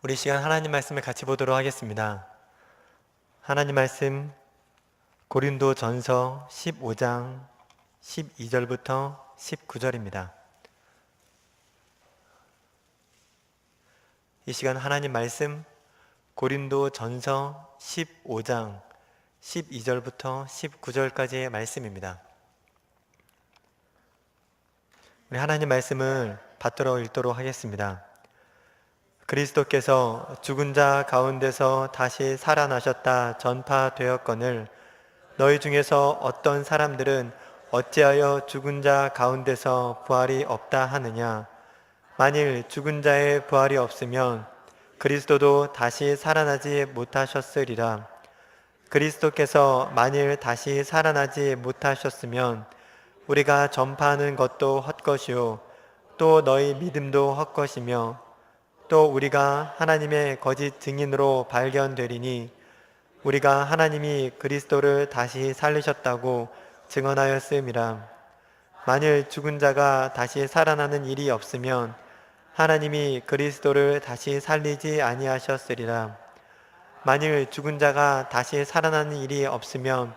우리 시간 하나님 말씀을 같이 보도록 하겠습니다. 하나님 말씀 고린도전서 15장 12절부터 19절입니다. 이 시간 하나님 말씀 고린도전서 15장 12절부터 19절까지의 말씀입니다. 우리 하나님 말씀을 받들어 읽도록 하겠습니다. 그리스도께서 죽은 자 가운데서 다시 살아나셨다 전파되었거늘 너희 중에서 어떤 사람들은 어찌하여 죽은 자 가운데서 부활이 없다 하느냐? 만일 죽은 자의 부활이 없으면 그리스도도 다시 살아나지 못하셨으리라. 그리스도께서 만일 다시 살아나지 못하셨으면 우리가 전파하는 것도 헛것이요 또 너희 믿음도 헛것이며 또 우리가 하나님의 거짓 증인으로 발견되리니 우리가 하나님이 그리스도를 다시 살리셨다고 증언하였음이라. 만일 죽은 자가 다시 살아나는 일이 없으면 하나님이 그리스도를 다시 살리지 아니하셨으리라. 만일 죽은 자가 다시 살아나는 일이 없으면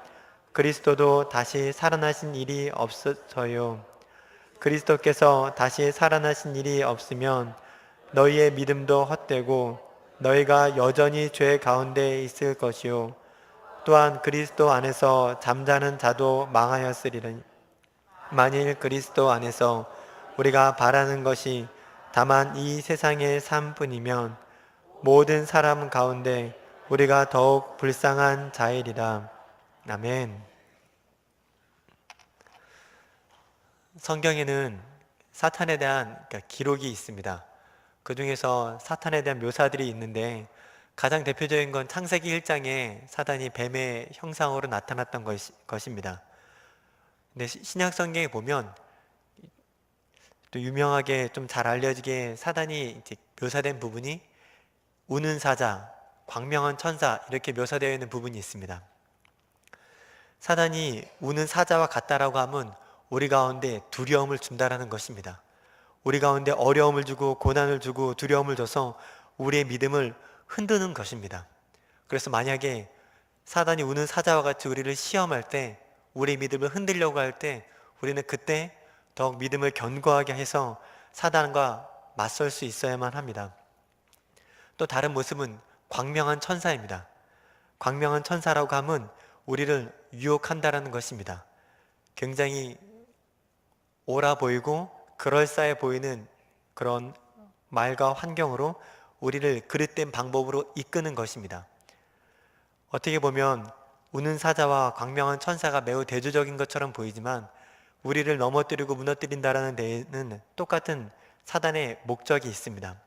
그리스도도 다시 살아나신 일이 없어요. 그리스도께서 다시 살아나신 일이 없으면 너희의 믿음도 헛되고 너희가 여전히 죄 가운데 있을 것이요 또한 그리스도 안에서 잠자는 자도 망하였으리니 만일 그리스도 안에서 우리가 바라는 것이 다만 이 세상의 삶뿐이면 모든 사람 가운데 우리가 더욱 불쌍한 자이리라. 아멘. 성경에는 사탄에 대한 기록이 있습니다. 그 중에서 사탄에 대한 묘사들이 있는데 가장 대표적인 건 창세기 1장에 사단이 뱀의 형상으로 나타났던 것입니다. 근데 신약 성경에 보면 또 유명하게 좀 잘 알려지게 사단이 이제 묘사된 부분이 우는 사자, 광명한 천사 이렇게 묘사되어 있는 부분이 있습니다. 사단이 우는 사자와 같다라고 하면 우리 가운데 두려움을 준다라는 것입니다. 우리 가운데 어려움을 주고 고난을 주고 두려움을 줘서 우리의 믿음을 흔드는 것입니다. 그래서 만약에 사단이 우는 사자와 같이 우리를 시험할 때 우리의 믿음을 흔들려고 할 때 우리는 그때 더욱 믿음을 견고하게 해서 사단과 맞설 수 있어야만 합니다. 또 다른 모습은 광명한 천사입니다. 광명한 천사라고 하면 우리를 유혹한다라는 것입니다. 굉장히 옳아 보이고 그럴싸해 보이는 그런 말과 환경으로 우리를 그릇된 방법으로 이끄는 것입니다. 어떻게 보면 우는 사자와 광명한 천사가 매우 대조적인 것처럼 보이지만 우리를 넘어뜨리고 무너뜨린다라는 데에는 똑같은 사단의 목적이 있습니다.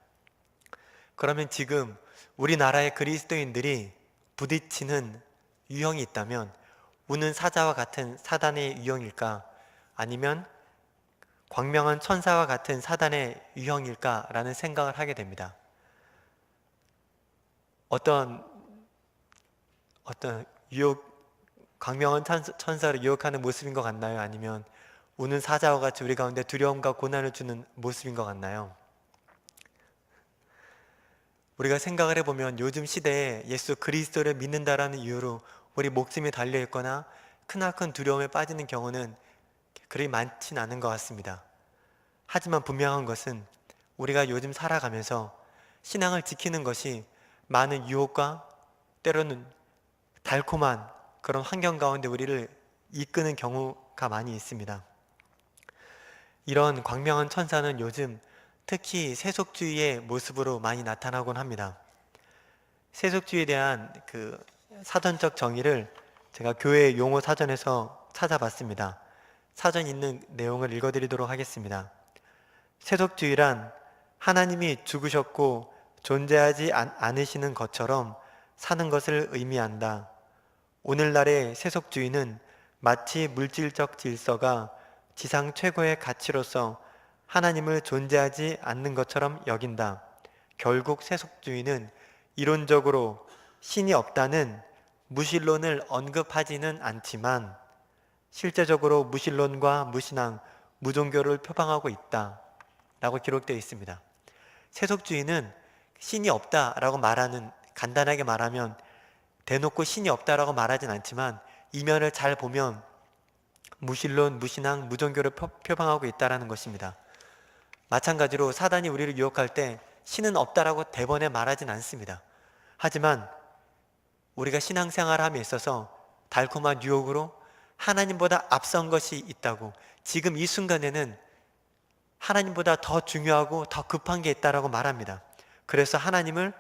그러면 지금 우리나라의 그리스도인들이 부딪히는 유형이 있다면 우는 사자와 같은 사단의 유형일까? 아니면 광명한 천사와 같은 사단의 유형일까라는 생각을 하게 됩니다. 어떤 광명한 천사를 유혹하는 모습인 것 같나요? 아니면 우는 사자와 같이 우리 가운데 두려움과 고난을 주는 모습인 것 같나요? 우리가 생각을 해보면 요즘 시대에 예수 그리스도를 믿는다라는 이유로 우리 목숨이 달려있거나 크나큰 두려움에 빠지는 경우는 그리 많진 않은 것 같습니다. 하지만 분명한 것은 우리가 요즘 살아가면서 신앙을 지키는 것이 많은 유혹과 때로는 달콤한 그런 환경 가운데 우리를 이끄는 경우가 많이 있습니다. 이런 광명한 천사는 요즘 특히 세속주의의 모습으로 많이 나타나곤 합니다. 세속주의에 대한 그 사전적 정의를 제가 교회 용어 사전에서 찾아봤습니다. 사전 있는 내용을 읽어드리도록 하겠습니다. 세속주의란 하나님이 죽으셨고 존재하지 않으시는 것처럼 사는 것을 의미한다. 오늘날의 세속주의는 마치 물질적 질서가 지상 최고의 가치로서 하나님을 존재하지 않는 것처럼 여긴다. 결국 세속주의는 이론적으로 신이 없다는 무신론을 언급하지는 않지만 실제적으로 무신론과 무신앙, 무종교를 표방하고 있다 라고 기록되어 있습니다. 세속주의는 신이 없다라고 말하는, 간단하게 말하면 대놓고 신이 없다라고 말하진 않지만 이면을 잘 보면 무신론, 무신앙, 무종교를 표방하고 있다는 것입니다. 마찬가지로 사단이 우리를 유혹할 때 신은 없다라고 대번에 말하진 않습니다. 하지만 우리가 신앙생활함에 있어서 달콤한 유혹으로 하나님보다 앞선 것이 있다고, 지금 이 순간에는 하나님보다 더 중요하고 더 급한 게 있다라고 말합니다. 그래서 하나님을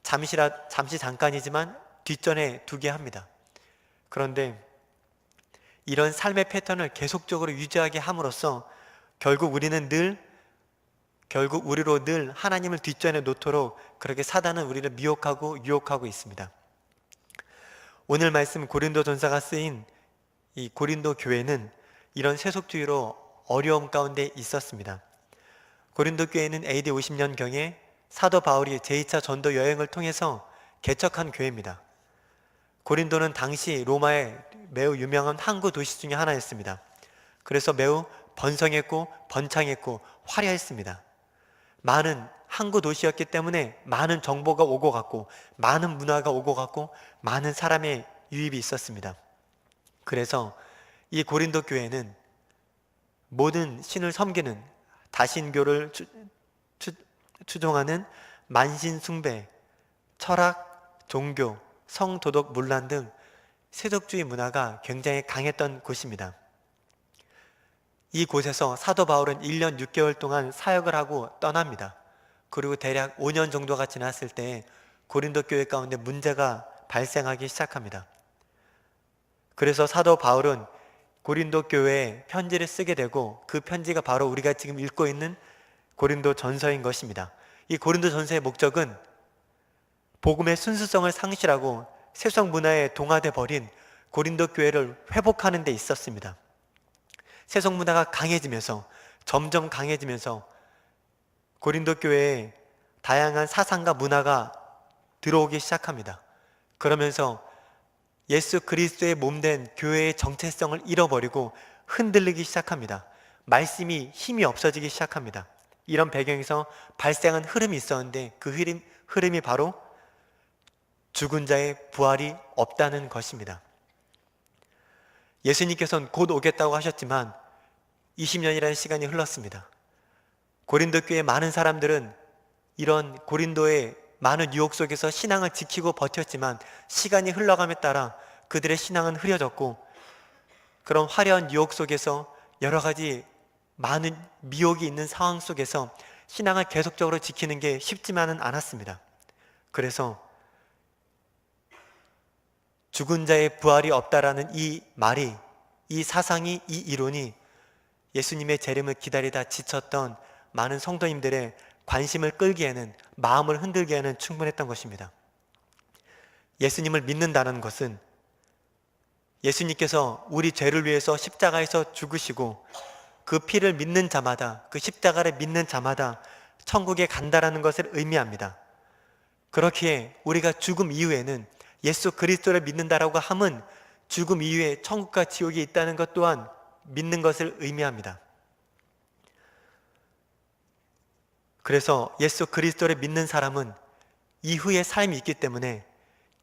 잠시 잠깐이지만 뒷전에 두게 합니다. 그런데 이런 삶의 패턴을 계속적으로 유지하게 함으로써 결국 우리로 늘 하나님을 뒷전에 놓도록 그렇게 사단은 우리를 미혹하고 유혹하고 있습니다. 오늘 말씀 고린도전서가 쓰인 이 고린도 교회는 이런 세속주의로 어려움 가운데 있었습니다. 고린도 교회는 AD 50년경에 사도 바울이 제2차 전도 여행을 통해서 개척한 교회입니다. 고린도는 당시 로마의 매우 유명한 항구 도시 중에 하나였습니다. 그래서 매우 번성했고 번창했고 화려했습니다. 많은 항구 도시였기 때문에 많은 정보가 오고 갔고 많은 문화가 오고 갔고 많은 사람의 유입이 있었습니다. 그래서 이 고린도 교회는 모든 신을 섬기는 다신교를 추종하는 만신숭배, 철학, 종교, 성도덕 문란 등 세속주의 문화가 굉장히 강했던 곳입니다. 이곳에서 사도 바울은 1년 6개월 동안 사역을 하고 떠납니다. 그리고 대략 5년 정도가 지났을 때 고린도 교회 가운데 문제가 발생하기 시작합니다. 그래서 사도 바울은 고린도 교회에 편지를 쓰게 되고 그 편지가 바로 우리가 지금 읽고 있는 고린도 전서인 것입니다. 이 고린도 전서의 목적은 복음의 순수성을 상실하고 세속 문화에 동화돼 버린 고린도 교회를 회복하는 데 있었습니다. 세속 문화가 강해지면서 점점 강해지면서 고린도 교회에 다양한 사상과 문화가 들어오기 시작합니다. 그러면서 예수 그리스도의 몸된 교회의 정체성을 잃어버리고 흔들리기 시작합니다. 말씀이 힘이 없어지기 시작합니다. 이런 배경에서 발생한 흐름이 있었는데 그 흐름이 바로 죽은 자의 부활이 없다는 것입니다. 예수님께서는 곧 오겠다고 하셨지만 20년이라는 시간이 흘렀습니다. 고린도 교회의 많은 사람들은 이런 고린도의 많은 유혹 속에서 신앙을 지키고 버텼지만 시간이 흘러감에 따라 그들의 신앙은 흐려졌고 그런 화려한 유혹 속에서 여러 가지 많은 미혹이 있는 상황 속에서 신앙을 계속적으로 지키는 게 쉽지만은 않았습니다. 그래서 죽은 자의 부활이 없다라는 이 말이, 이 사상이, 이 이론이 예수님의 재림을 기다리다 지쳤던 많은 성도님들의 관심을 끌기에는, 마음을 흔들기에는 충분했던 것입니다. 예수님을 믿는다는 것은 예수님께서 우리 죄를 위해서 십자가에서 죽으시고 그 피를 믿는 자마다, 그 십자가를 믿는 자마다 천국에 간다라는 것을 의미합니다. 그렇기에 우리가 죽음 이후에는 예수 그리스도를 믿는다라고 함은 죽음 이후에 천국과 지옥이 있다는 것 또한 믿는 것을 의미합니다. 그래서 예수 그리스도를 믿는 사람은 이후의 삶이 있기 때문에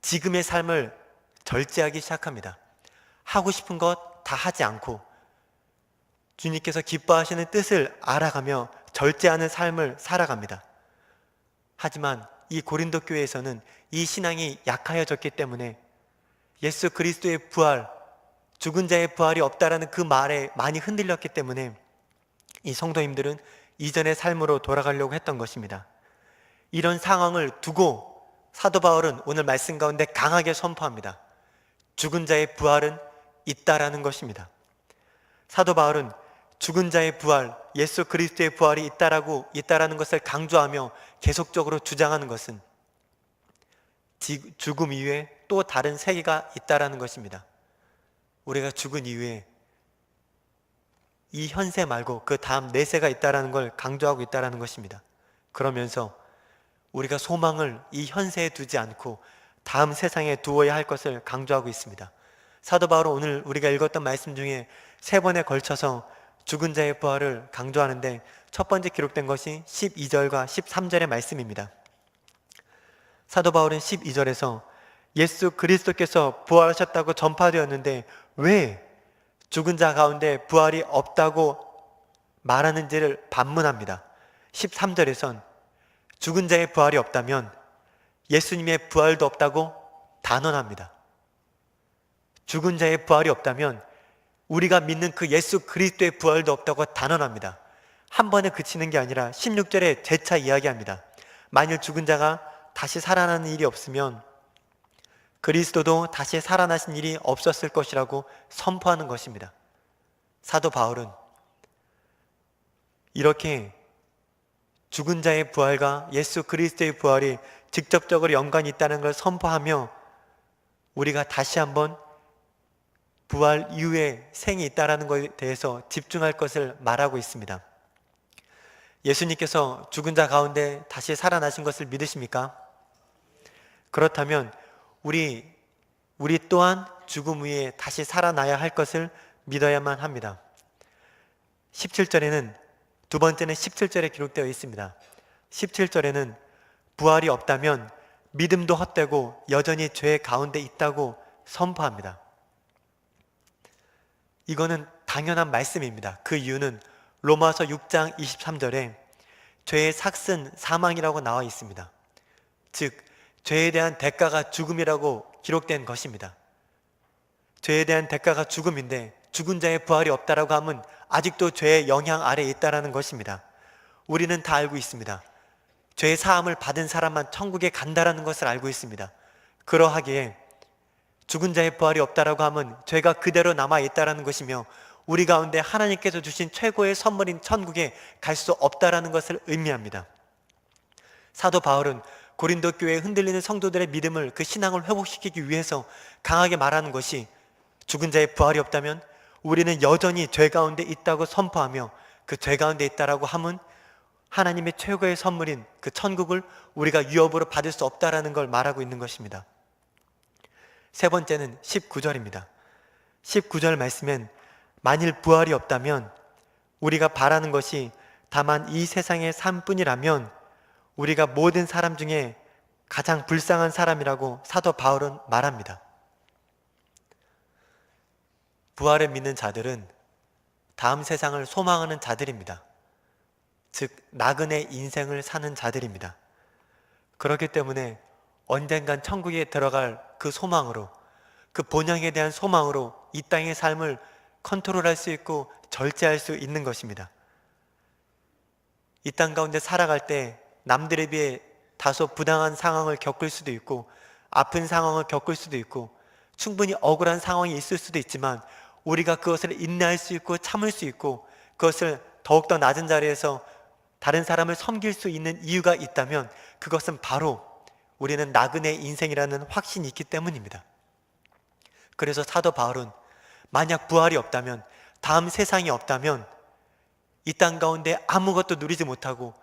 지금의 삶을 절제하기 시작합니다. 하고 싶은 것 다 하지 않고 주님께서 기뻐하시는 뜻을 알아가며 절제하는 삶을 살아갑니다. 하지만 이 고린도 교회에서는 이 신앙이 약하여졌기 때문에 예수 그리스도의 부활, 죽은 자의 부활이 없다라는 그 말에 많이 흔들렸기 때문에 이 성도님들은 이전의 삶으로 돌아가려고 했던 것입니다. 이런 상황을 두고 사도 바울은 오늘 말씀 가운데 강하게 선포합니다. 죽은 자의 부활은 있다라는 것입니다. 사도 바울은 죽은 자의 부활, 예수 그리스도의 부활이 있다라는 것을 강조하며 계속적으로 주장하는 것은 죽음 이후에 또 다른 세계가 있다라는 것입니다. 우리가 죽은 이후에 이 현세 말고 그 다음 내세가 있다라는 걸 강조하고 있다라는 것입니다. 그러면서 우리가 소망을 이 현세에 두지 않고 다음 세상에 두어야 할 것을 강조하고 있습니다. 사도 바울은 오늘 우리가 읽었던 말씀 중에 3번에 걸쳐서 죽은 자의 부활을 강조하는데 첫 번째 기록된 것이 12절과 13절의 말씀입니다. 사도 바울은 12절에서 예수 그리스도께서 부활하셨다고 전파되었는데 왜 죽은 자 가운데 부활이 없다고 말하는지를 반문합니다. 13절에선 죽은 자의 부활이 없다면 예수님의 부활도 없다고 단언합니다. 죽은 자의 부활이 없다면 우리가 믿는 그 예수 그리스도의 부활도 없다고 단언합니다. 한 번에 그치는 게 아니라 16절에 재차 이야기합니다. 만일 죽은 자가 다시 살아나는 일이 없으면 그리스도도 다시 살아나신 일이 없었을 것이라고 선포하는 것입니다. 사도 바울은 이렇게 죽은 자의 부활과 예수 그리스도의 부활이 직접적으로 연관이 있다는 걸 선포하며 우리가 다시 한번 부활 이후에 생이 있다는 것에 대해서 집중할 것을 말하고 있습니다. 예수님께서 죽은 자 가운데 다시 살아나신 것을 믿으십니까? 그렇다면 우리 또한 죽음 후에 다시 살아나야 할 것을 믿어야만 합니다. 17절에는 두 번째는 17절에 기록되어 있습니다. 17절에는 부활이 없다면 믿음도 헛되고 여전히 죄 가운데 있다고 선포합니다. 이거는 당연한 말씀입니다. 그 이유는 로마서 6장 23절에 죄의 삭은 사망이라고 나와 있습니다. 즉 죄에 대한 대가가 죽음이라고 기록된 것입니다. 죄에 대한 대가가 죽음인데 죽은 자의 부활이 없다라고 하면 아직도 죄의 영향 아래에 있다라는 것입니다. 우리는 다 알고 있습니다. 죄의 사함을 받은 사람만 천국에 간다라는 것을 알고 있습니다. 그러하기에 죽은 자의 부활이 없다라고 하면 죄가 그대로 남아있다라는 것이며 우리 가운데 하나님께서 주신 최고의 선물인 천국에 갈 수 없다라는 것을 의미합니다. 사도 바울은 고린도 교회에 흔들리는 성도들의 믿음을, 그 신앙을 회복시키기 위해서 강하게 말하는 것이 죽은 자의 부활이 없다면 우리는 여전히 죄 가운데 있다고 선포하며 그 죄 가운데 있다라고 함은 하나님의 최고의 선물인 그 천국을 우리가 유업으로 받을 수 없다라는 걸 말하고 있는 것입니다. 세 번째는 19절입니다. 19절 말씀엔 만일 부활이 없다면 우리가 바라는 것이 다만 이 세상의 삶뿐이라면 우리가 모든 사람 중에 가장 불쌍한 사람이라고 사도 바울은 말합니다. 부활을 믿는 자들은 다음 세상을 소망하는 자들입니다. 즉 나그네 인생을 사는 자들입니다. 그렇기 때문에 언젠간 천국에 들어갈 그 소망으로, 그 본향에 대한 소망으로 이 땅의 삶을 컨트롤할 수 있고 절제할 수 있는 것입니다. 이 땅 가운데 살아갈 때 남들에 비해 다소 부당한 상황을 겪을 수도 있고 아픈 상황을 겪을 수도 있고 충분히 억울한 상황이 있을 수도 있지만 우리가 그것을 인내할 수 있고 참을 수 있고 그것을 더욱더 낮은 자리에서 다른 사람을 섬길 수 있는 이유가 있다면 그것은 바로 우리는 나그네 인생이라는 확신이 있기 때문입니다. 그래서 사도 바울은 만약 부활이 없다면, 다음 세상이 없다면 이 땅 가운데 아무것도 누리지 못하고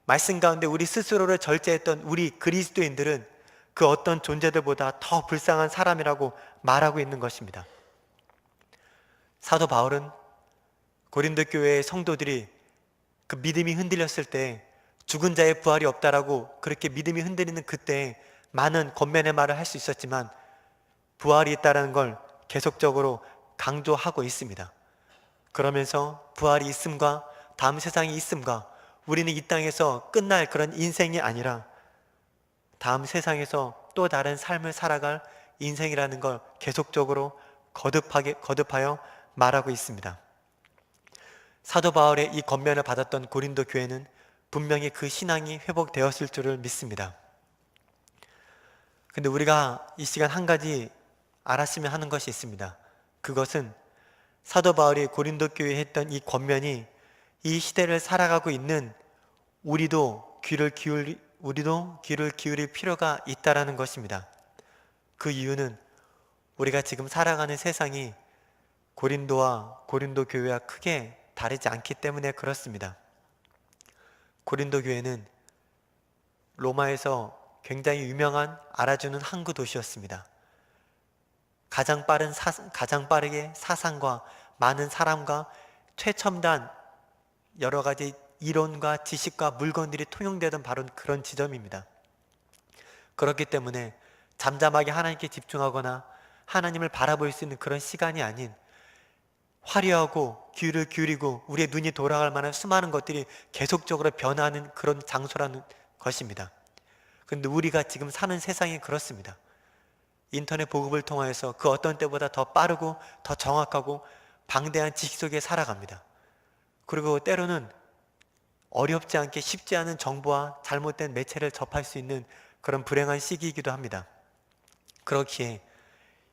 말씀 가운데 우리 스스로를 절제했던 우리 그리스도인들은 그 어떤 존재들보다 더 불쌍한 사람이라고 말하고 있는 것입니다. 사도 바울은 고린도 교회의 성도들이 그 믿음이 흔들렸을 때 죽은 자의 부활이 없다라고 그렇게 믿음이 흔들리는 그때 많은 권면의 말을 할 수 있었지만 부활이 있다는 걸 계속적으로 강조하고 있습니다. 그러면서 부활이 있음과 다음 세상이 있음과 우리는 이 땅에서 끝날 그런 인생이 아니라 다음 세상에서 또 다른 삶을 살아갈 인생이라는 걸 계속적으로 거듭하여 말하고 있습니다. 사도 바울의 이 권면을 받았던 고린도 교회는 분명히 그 신앙이 회복되었을 줄을 믿습니다. 근데 우리가 이 시간 한 가지 알았으면 하는 것이 있습니다. 그것은 사도 바울이 고린도 교회에 했던 이 권면이 이 시대를 살아가고 있는 우리도 귀를 기울일 필요가 있다라는 것입니다. 그 이유는 우리가 지금 살아가는 세상이 고린도 교회와 크게 다르지 않기 때문에 그렇습니다. 고린도 교회는 로마에서 굉장히 유명한 알아주는 항구 도시였습니다. 가장 빠르게 사상과 많은 사람과 최첨단 여러 가지 이론과 지식과 물건들이 통용되던 바로 그런 지점입니다. 그렇기 때문에 잠잠하게 하나님께 집중하거나 하나님을 바라볼 수 있는 그런 시간이 아닌 화려하고 귀를 기울이고 우리의 눈이 돌아갈 만한 수많은 것들이 계속적으로 변하는 그런 장소라는 것입니다. 그런데 우리가 지금 사는 세상이 그렇습니다. 인터넷 보급을 통하여서 그 어떤 때보다 더 빠르고 더 정확하고 방대한 지식 속에 살아갑니다. 그리고 때로는 어렵지 않게 쉽지 않은 정보와 잘못된 매체를 접할 수 있는 그런 불행한 시기이기도 합니다. 그렇기에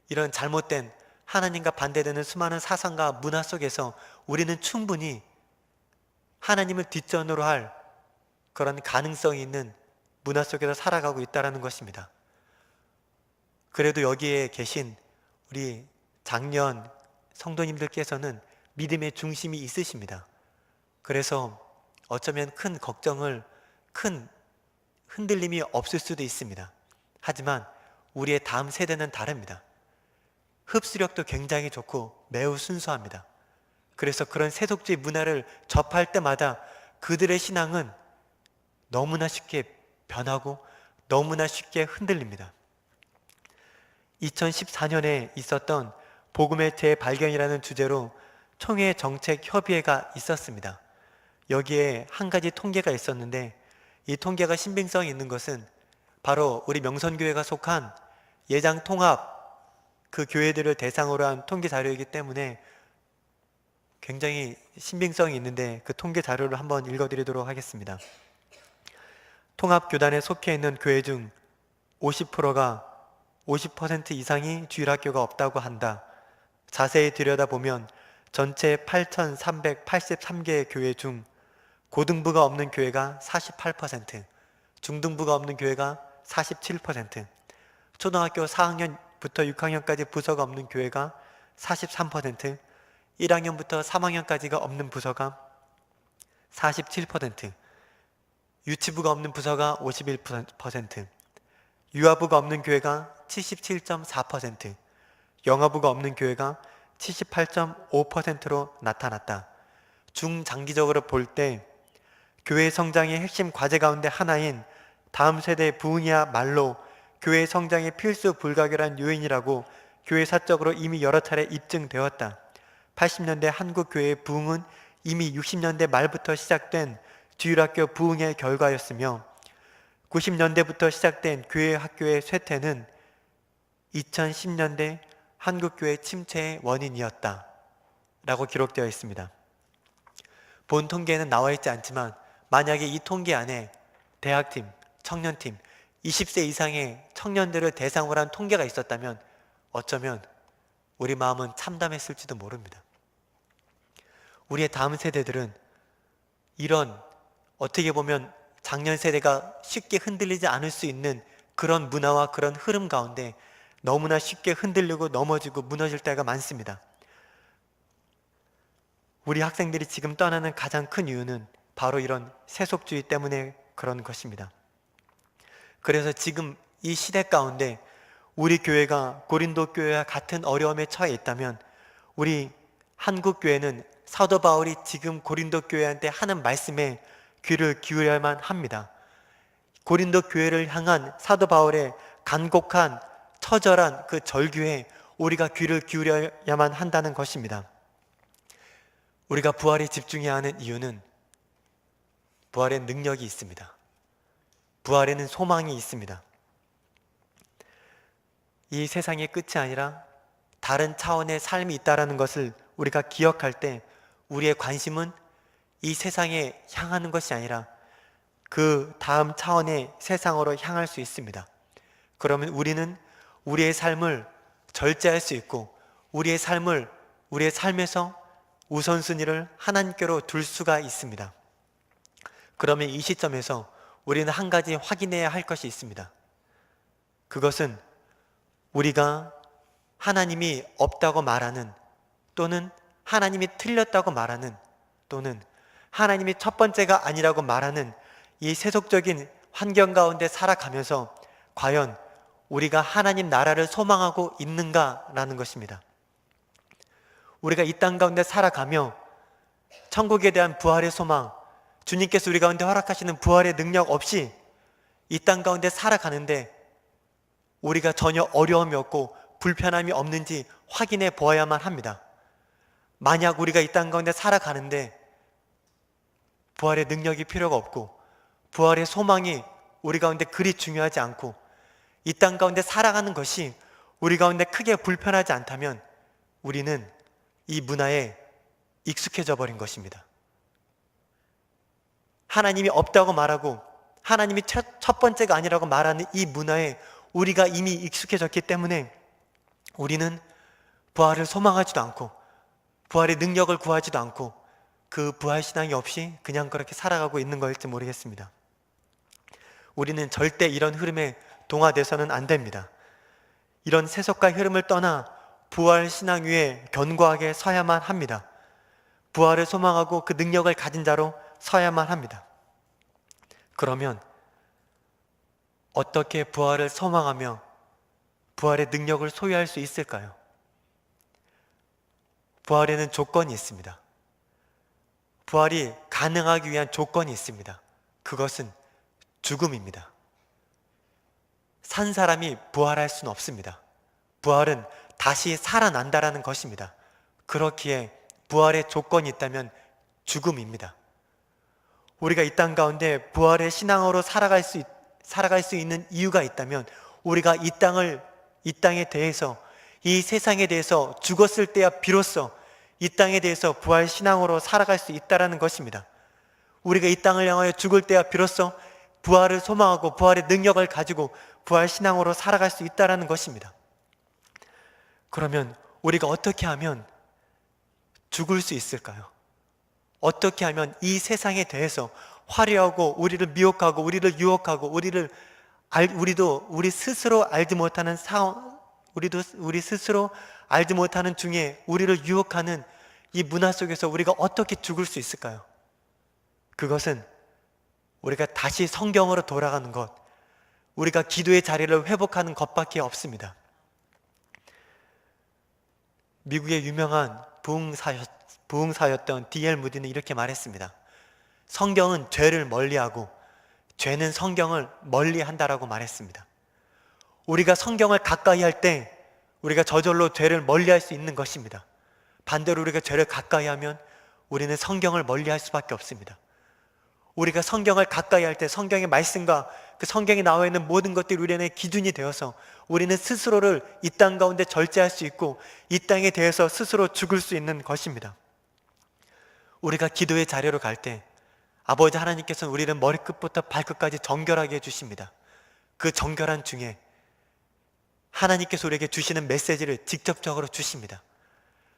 이런 잘못된 하나님과 반대되는 수많은 사상과 문화 속에서 우리는 충분히 하나님을 뒷전으로 할 그런 가능성이 있는 문화 속에서 살아가고 있다는 것입니다. 그래도 여기에 계신 우리 장년 성도님들께서는 믿음의 중심이 있으십니다. 그래서 어쩌면 큰 걱정을, 큰 흔들림이 없을 수도 있습니다. 하지만 우리의 다음 세대는 다릅니다. 흡수력도 굉장히 좋고 매우 순수합니다. 그래서 그런 세속주의 문화를 접할 때마다 그들의 신앙은 너무나 쉽게 변하고 너무나 쉽게 흔들립니다. 2014년에 있었던 복음의 재발견이라는 주제로 총회 정책협의회가 있었습니다. 여기에 한 가지 통계가 있었는데 이 통계가 신빙성이 있는 것은 바로 우리 명선교회가 속한 예장통합 그 교회들을 대상으로 한 통계 자료이기 때문에 굉장히 신빙성이 있는데 그 통계 자료를 한번 읽어드리도록 하겠습니다. 통합교단에 속해 있는 교회 중 50%가 50% 이상이 주일학교가 없다고 한다. 자세히 들여다보면 전체 8,383개의 교회 중 고등부가 없는 교회가 48%, 중등부가 없는 교회가 47%, 초등학교 4학년부터 6학년까지 부서가 없는 교회가 43%, 1학년부터 3학년까지가 없는 부서가 47%, 유치부가 없는 부서가 51%, 유아부가 없는 교회가 77.4%, 영아부가 없는 교회가 78.5%로 나타났다. 중장기적으로 볼 때 교회 성장의 핵심 과제 가운데 하나인 다음 세대의 부흥이야말로 교회 성장의 필수 불가결한 요인이라고 교회사적으로 이미 여러 차례 입증되었다. 80년대 한국 교회의 부흥은 이미 60년대 말부터 시작된 주일학교 부흥의 결과였으며 90년대부터 시작된 교회 학교의 쇠퇴는 2010년대 한국교회 침체의 원인이었다 라고 기록되어 있습니다. 본 통계에는 나와 있지 않지만 만약에 이 통계 안에 대학팀, 청년팀, 20세 이상의 청년들을 대상으로 한 통계가 있었다면 어쩌면 우리 마음은 참담했을지도 모릅니다. 우리의 다음 세대들은 이런 어떻게 보면 작년 세대가 쉽게 흔들리지 않을 수 있는 그런 문화와 그런 흐름 가운데 너무나 쉽게 흔들리고 넘어지고 무너질 때가 많습니다. 우리 학생들이 지금 떠나는 가장 큰 이유는 바로 이런 세속주의 때문에 그런 것입니다. 그래서 지금 이 시대 가운데 우리 교회가 고린도 교회와 같은 어려움에 처해 있다면 우리 한국 교회는 사도 바울이 지금 고린도 교회한테 하는 말씀에 귀를 기울여야만 합니다. 고린도 교회를 향한 사도 바울의 간곡한 처절한 그 절규에 우리가 귀를 기울여야만 한다는 것입니다. 우리가 부활에 집중해야 하는 이유는 부활의 능력이 있습니다. 부활에는 소망이 있습니다. 이 세상의 끝이 아니라 다른 차원의 삶이 있다는 것을 우리가 기억할 때 우리의 관심은 이 세상에 향하는 것이 아니라 그 다음 차원의 세상으로 향할 수 있습니다. 그러면 우리는 우리의 삶을 절제할 수 있고 우리의 삶에서 우선순위를 하나님께로 둘 수가 있습니다. 그러면 이 시점에서 우리는 한 가지 확인해야 할 것이 있습니다. 그것은 우리가 하나님이 없다고 말하는 또는 하나님이 틀렸다고 말하는 또는 하나님이 첫 번째가 아니라고 말하는 이 세속적인 환경 가운데 살아가면서 과연 우리가 하나님 나라를 소망하고 있는가라는 것입니다. 우리가 이 땅 가운데 살아가며 천국에 대한 부활의 소망, 주님께서 우리 가운데 허락하시는 부활의 능력 없이 이 땅 가운데 살아가는데 우리가 전혀 어려움이 없고 불편함이 없는지 확인해 보아야만 합니다. 만약 우리가 이 땅 가운데 살아가는데 부활의 능력이 필요가 없고 부활의 소망이 우리 가운데 그리 중요하지 않고 이 땅 가운데 살아가는 것이 우리 가운데 크게 불편하지 않다면 우리는 이 문화에 익숙해져 버린 것입니다. 하나님이 없다고 말하고 하나님이 첫 번째가 아니라고 말하는 이 문화에 우리가 이미 익숙해졌기 때문에 우리는 부활을 소망하지도 않고 부활의 능력을 구하지도 않고 그 부활신앙이 없이 그냥 그렇게 살아가고 있는 것일지 모르겠습니다. 우리는 절대 이런 흐름에 동화돼서는 안 됩니다. 이런 세속과 흐름을 떠나 부활신앙 위에 견고하게 서야만 합니다. 부활을 소망하고 그 능력을 가진 자로 서야만 합니다. 그러면 어떻게 부활을 소망하며 부활의 능력을 소유할 수 있을까요? 부활에는 조건이 있습니다. 부활이 가능하기 위한 조건이 있습니다. 그것은 죽음입니다. 산 사람이 부활할 수는 없습니다. 부활은 다시 살아난다라는 것입니다. 그렇기에 부활의 조건이 있다면 죽음입니다. 우리가 이 땅 가운데 부활의 신앙으로 살아갈 수 있는 이유가 있다면 우리가 이 땅에 대해서 이 세상에 대해서 죽었을 때야 비로소 이 땅에 대해서 부활 신앙으로 살아갈 수 있다라는 것입니다. 우리가 이 땅을 향하여 죽을 때야 비로소 부활을 소망하고 부활의 능력을 가지고 부활 신앙으로 살아갈 수 있다라는 것입니다. 그러면 우리가 어떻게 하면 죽을 수 있을까요? 어떻게 하면 이 세상에 대해서 화려하고 우리를 미혹하고 우리를 유혹하고 우리도 우리 스스로 알지 못하는 상황, 우리 스스로 알지 못하는 중에 우리를 유혹하는 이 문화 속에서 우리가 어떻게 죽을 수 있을까요? 그것은 우리가 다시 성경으로 돌아가는 것, 우리가 기도의 자리를 회복하는 것밖에 없습니다. 미국의 유명한 부흥사였던 D.L. 무디는 이렇게 말했습니다. 성경은 죄를 멀리하고 죄는 성경을 멀리한다라고 말했습니다. 우리가 성경을 가까이 할 때 우리가 저절로 죄를 멀리할 수 있는 것입니다. 반대로 우리가 죄를 가까이 하면 우리는 성경을 멀리할 수밖에 없습니다. 우리가 성경을 가까이 할 때 성경의 말씀과 그 성경에 나와 있는 모든 것들이 우리의 기준이 되어서 우리는 스스로를 이 땅 가운데 절제할 수 있고 이 땅에 대해서 스스로 죽을 수 있는 것입니다. 우리가 기도의 자리로 갈 때 아버지 하나님께서는 우리를 머리끝부터 발끝까지 정결하게 해주십니다. 그 정결한 중에 하나님께서 우리에게 주시는 메시지를 직접적으로 주십니다.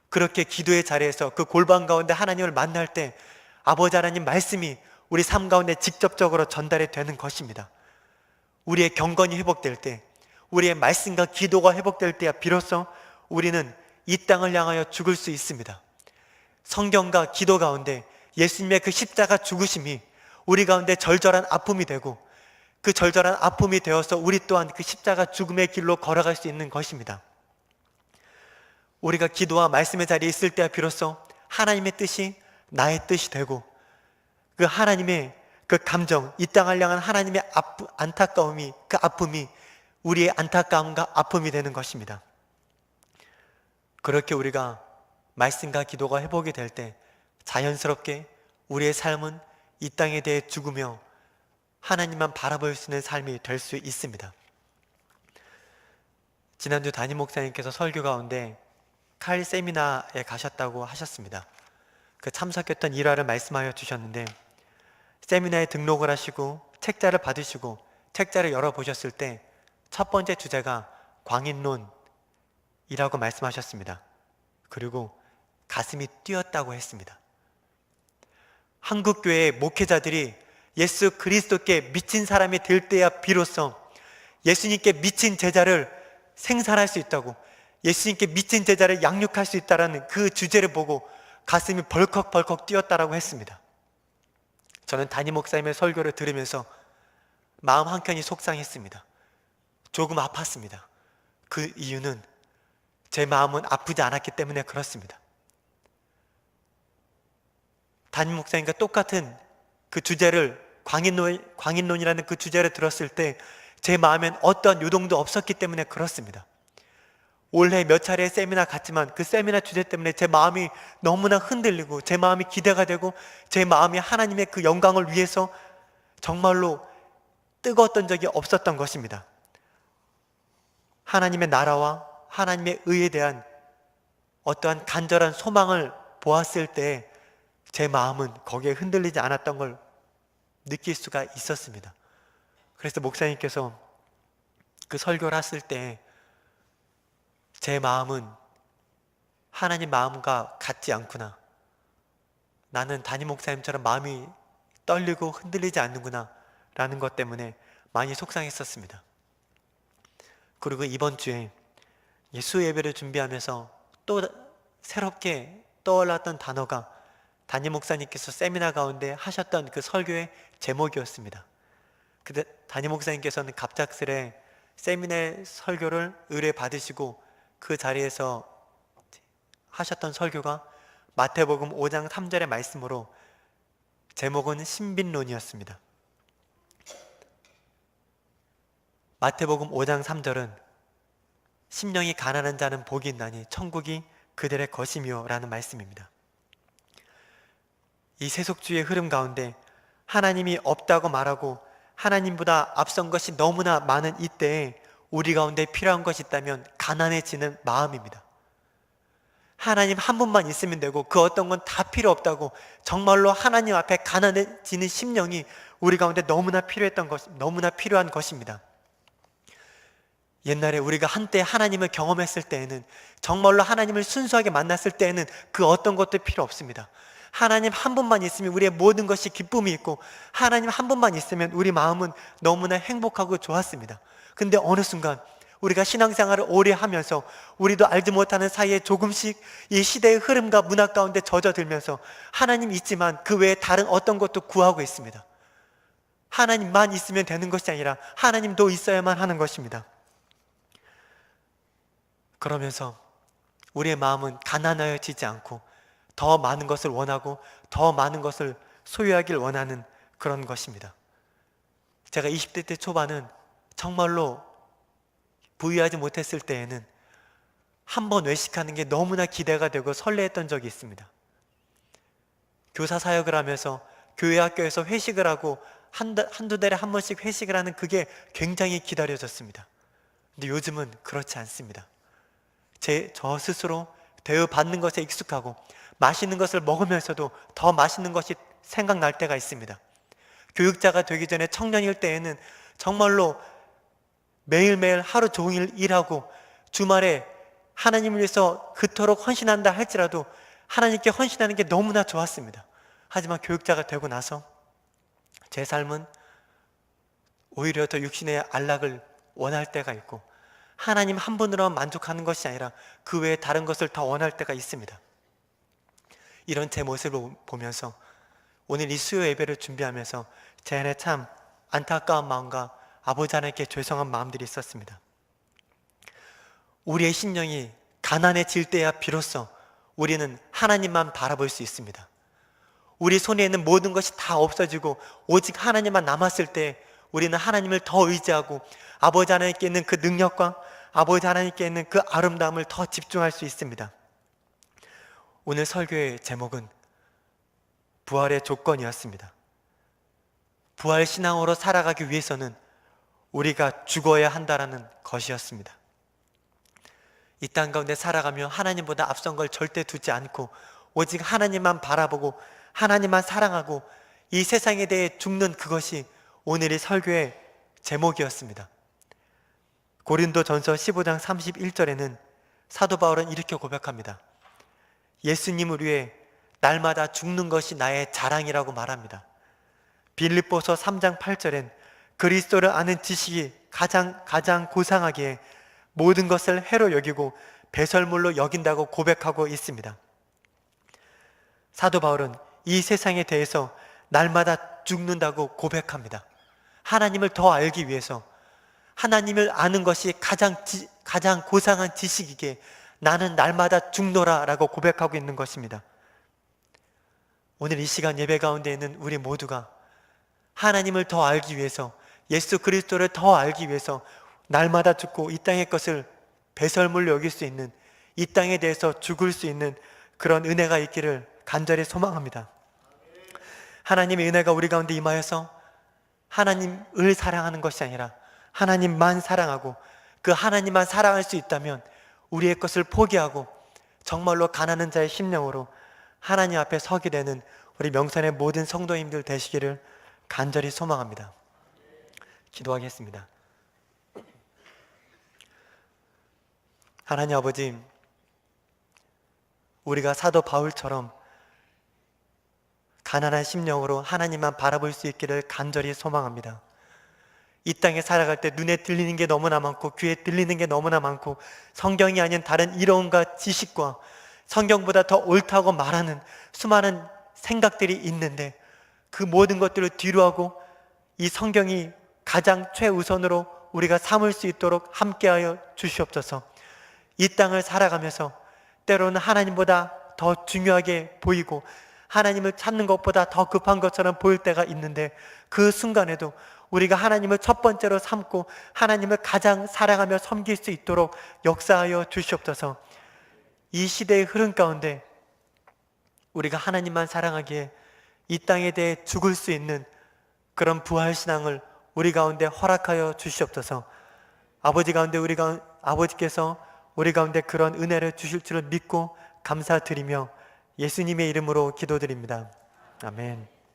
그렇게 기도의 자리에서 그 골방 가운데 하나님을 만날 때 아버지 하나님 말씀이 우리 삶 가운데 직접적으로 전달이 되는 것입니다. 우리의 경건이 회복될 때, 우리의 말씀과 기도가 회복될 때야 비로소 우리는 이 땅을 향하여 죽을 수 있습니다. 성경과 기도 가운데 예수님의 그 십자가 죽으심이 우리 가운데 절절한 아픔이 되고 그 절절한 아픔이 되어서 우리 또한 그 십자가 죽음의 길로 걸어갈 수 있는 것입니다. 우리가 기도와 말씀의 자리에 있을 때야 비로소 하나님의 뜻이 나의 뜻이 되고 그 하나님의 그 감정, 이 땅을 향한 하나님의 안타까움이, 그 아픔이 우리의 안타까움과 아픔이 되는 것입니다. 그렇게 우리가 말씀과 기도가 회복이 될 때 자연스럽게 우리의 삶은 이 땅에 대해 죽으며 하나님만 바라볼 수 있는 삶이 될 수 있습니다. 지난주 담임 목사님께서 설교 가운데 칼 세미나에 가셨다고 하셨습니다. 그 참석했던 일화를 말씀하여 주셨는데 세미나에 등록을 하시고 책자를 받으시고 책자를 열어보셨을 때 첫 번째 주제가 광인론이라고 말씀하셨습니다. 그리고 가슴이 뛰었다고 했습니다. 한국교회의 목회자들이 예수 그리스도께 미친 사람이 될 때야 비로소 예수님께 미친 제자를 생산할 수 있다고, 예수님께 미친 제자를 양육할 수 있다는 그 주제를 보고 가슴이 벌컥벌컥 뛰었다라고 했습니다. 저는 담임 목사님의 설교를 들으면서 마음 한켠이 속상했습니다. 조금 아팠습니다. 그 이유는 제 마음은 아프지 않았기 때문에 그렇습니다. 담임 목사님과 똑같은 그 주제를 광인론이라는 그 주제를 들었을 때 제 마음엔 어떠한 요동도 없었기 때문에 그렇습니다. 올해 몇 차례 세미나 갔지만 그 세미나 주제 때문에 제 마음이 너무나 흔들리고 제 마음이 기대가 되고 제 마음이 하나님의 그 영광을 위해서 정말로 뜨거웠던 적이 없었던 것입니다. 하나님의 나라와 하나님의 의에 대한 어떠한 간절한 소망을 보았을 때 제 마음은 거기에 흔들리지 않았던 걸 느낄 수가 있었습니다. 그래서 목사님께서 그 설교를 했을 때 제 마음은 하나님 마음과 같지 않구나, 나는 담임 목사님처럼 마음이 떨리고 흔들리지 않는구나 라는 것 때문에 많이 속상했었습니다. 그리고 이번 주에 예수 예배를 준비하면서 또 새롭게 떠올랐던 단어가 담임 목사님께서 세미나 가운데 하셨던 그 설교의 제목이었습니다. 그때 담임 목사님께서는 갑작스레 세미나 설교를 의뢰받으시고 그 자리에서 하셨던 설교가 마태복음 5장 3절의 말씀으로 제목은 신빈론이었습니다. 마태복음 5장 3절은 심령이 가난한 자는 복이 있나니 천국이 그들의 것이며 라는 말씀입니다. 이 세속주의의 흐름 가운데 하나님이 없다고 말하고 하나님보다 앞선 것이 너무나 많은 이때에 우리 가운데 필요한 것이 있다면 가난해지는 마음입니다. 하나님 한 분만 있으면 되고 그 어떤 건 다 필요 없다고 정말로 하나님 앞에 가난해지는 심령이 우리 가운데 너무나 필요한 것입니다. 옛날에 우리가 한때 하나님을 경험했을 때에는, 정말로 하나님을 순수하게 만났을 때에는 그 어떤 것도 필요 없습니다. 하나님 한 분만 있으면 우리의 모든 것이 기쁨이 있고 하나님 한 분만 있으면 우리 마음은 너무나 행복하고 좋았습니다. 근데 어느 순간 우리가 신앙생활을 오래 하면서 우리도 알지 못하는 사이에 조금씩 이 시대의 흐름과 문화 가운데 젖어들면서 하나님 있지만 그 외에 다른 어떤 것도 구하고 있습니다. 하나님만 있으면 되는 것이 아니라 하나님도 있어야만 하는 것입니다. 그러면서 우리의 마음은 가난하여지지 않고 더 많은 것을 원하고 더 많은 것을 소유하길 원하는 그런 것입니다. 제가 20대 때 초반은 정말로 부유하지 못했을 때에는 한 번 외식하는 게 너무나 기대가 되고 설레했던 적이 있습니다. 교사 사역을 하면서 교회 학교에서 회식을 하고 한두 달에 한 번씩 회식을 하는 그게 굉장히 기다려졌습니다. 근데 요즘은 그렇지 않습니다. 저 스스로 대우받는 것에 익숙하고 맛있는 것을 먹으면서도 더 맛있는 것이 생각날 때가 있습니다. 교육자가 되기 전에 청년일 때에는 정말로 매일매일 하루 종일 일하고 주말에 하나님을 위해서 그토록 헌신한다 할지라도 하나님께 헌신하는 게 너무나 좋았습니다. 하지만 교육자가 되고 나서 제 삶은 오히려 더 육신의 안락을 원할 때가 있고 하나님 한 분으로만 만족하는 것이 아니라 그 외에 다른 것을 더 원할 때가 있습니다. 이런 제 모습을 보면서 오늘 이 수요 예배를 준비하면서 제 안에 참 안타까운 마음과 아버지 하나님께 죄송한 마음들이 있었습니다. 우리의 심령이 가난해질 때야 비로소 우리는 하나님만 바라볼 수 있습니다. 우리 손에 있는 모든 것이 다 없어지고 오직 하나님만 남았을 때 우리는 하나님을 더 의지하고 아버지 하나님께 있는 그 능력과 아버지 하나님께 있는 그 아름다움을 더 집중할 수 있습니다. 오늘 설교의 제목은 부활의 조건이었습니다. 부활 신앙으로 살아가기 위해서는 우리가 죽어야 한다라는 것이었습니다. 이 땅 가운데 살아가며 하나님보다 앞선 걸 절대 두지 않고 오직 하나님만 바라보고 하나님만 사랑하고 이 세상에 대해 죽는 그것이 오늘의 설교의 제목이었습니다. 고린도전서 15장 31절에는 사도 바울은 이렇게 고백합니다. 예수님을 위해 날마다 죽는 것이 나의 자랑이라고 말합니다. 빌립보서 3장 8절엔 그리스도를 아는 지식이 가장 고상하기에 모든 것을 해로 여기고 배설물로 여긴다고 고백하고 있습니다. 사도 바울은 이 세상에 대해서 날마다 죽는다고 고백합니다. 하나님을 더 알기 위해서 하나님을 아는 것이 가장 고상한 지식이기에 나는 날마다 죽노라 라고 고백하고 있는 것입니다. 오늘 이 시간 예배 가운데 있는 우리 모두가 하나님을 더 알기 위해서 예수 그리스도를 더 알기 위해서 날마다 죽고 이 땅의 것을 배설물로 여길 수 있는, 이 땅에 대해서 죽을 수 있는 그런 은혜가 있기를 간절히 소망합니다. 하나님의 은혜가 우리 가운데 임하여서 하나님을 사랑하는 것이 아니라 하나님만 사랑하고 그 하나님만 사랑할 수 있다면 우리의 것을 포기하고 정말로 가난한 자의 심령으로 하나님 앞에 서게 되는 우리 명산의 모든 성도님들 되시기를 간절히 소망합니다. 기도하겠습니다. 하나님 아버지, 우리가 사도 바울처럼 가난한 심령으로 하나님만 바라볼 수 있기를 간절히 소망합니다. 이 땅에 살아갈 때 눈에 들리는 게 너무나 많고 귀에 들리는 게 너무나 많고 성경이 아닌 다른 이론과 지식과 성경보다 더 옳다고 말하는 수많은 생각들이 있는데 그 모든 것들을 뒤로하고 이 성경이 가장 최우선으로 우리가 삼을 수 있도록 함께하여 주시옵소서. 이 땅을 살아가면서 때로는 하나님보다 더 중요하게 보이고 하나님을 찾는 것보다 더 급한 것처럼 보일 때가 있는데 그 순간에도 우리가 하나님을 첫 번째로 삼고 하나님을 가장 사랑하며 섬길 수 있도록 역사하여 주시옵소서. 이 시대의 흐름 가운데 우리가 하나님만 사랑하기에 이 땅에 대해 죽을 수 있는 그런 부활신앙을 우리 가운데 허락하여 주시옵소서. 아버지께서 우리 가운데 그런 은혜를 주실 줄을 믿고 감사드리며 예수님의 이름으로 기도드립니다. 아멘.